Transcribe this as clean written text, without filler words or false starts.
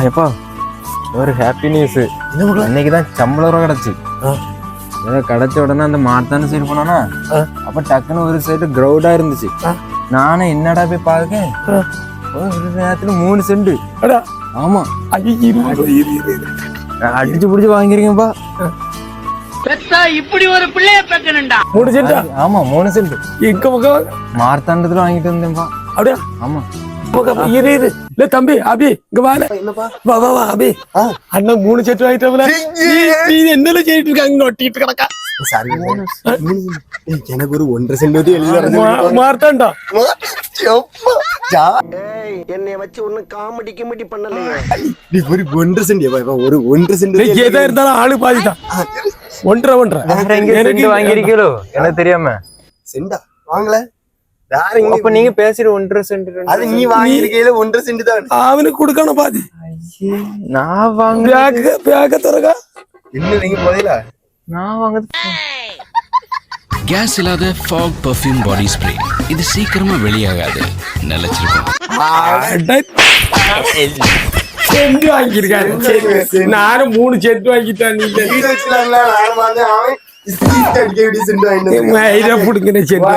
எப்பா ஒரு happy news. இன்னைக்கு தான் சம்பளம் கிடைச்சு. கிடைச்ச உடனே அந்த மார்த்தான சைடு போனானா அப்ப டக்குன்னு ஒரு சைடு கிரௌடா இருந்துச்சு. நானும் என்னடா போய் பாக்கேன், ஒரு நேரத்துல 3 சென்ட். ஆமா, அடிச்சு புடிச்சு வாங்கிருக்கேன்ப்பா. இப்படி ஒரு பிள்ளைய பெக்கணும்டா. 3 சென்ட்? ஆமா 3 சென்ட். எங்க பக்கம் மார்த்தாண்டத்துல வாங்கிட்டு வந்தேன்ப்பா. அப்படியா? ஆமா. இரு இல்ல தம்பி, அபி இங்க வா வா வா அபி. அண்ணன் 3 செட் வாங்கிட்டவல நீ என்னல செய்யிட்டு இருக்காங்க, நொட்டிட்டு கிடக்கா. எனக்கு ஒரு 1.5 சென்ட் எழுதி மார்த்தாண்டா. என்னை வச்சு ஒண்ணு காமெடி கிமெடி பண்ணலையே. நீ ஒரு 1.5 சென்ட் ஒரு 1.5 சென்ட் ஏதா இருந்தாலும் ஆளு பாதிதான். 1.5 எனக்கு வாங்கிருக்கீங்களோ எனக்கு தெரியாம. செண்டா வாங்கல. அப்ப நீங்க பேசுற 1.5 சென்ட். அது நீ வாங்கிருக்கீல 1.5 சென்ட் தான். அவனுக்கு கொடுக்கணும் பாதி. நான் வாங்க பேக்க தரகா. என்ன நீங்க போதல நான் வாங்குது. கேஸ் இல்லாத ஃபாக் பர்ஃப்யூம் பாடி ஸ்ப்ரே. இது சீக்கிரமா வெளியாகாது, நிலைச்சிருக்கும். சென்ட் வாங்கிருக்காரு. நானும் 3 சென்ட் வாங்கிட்டேன். நீங்க புடுங்கின சென்ட்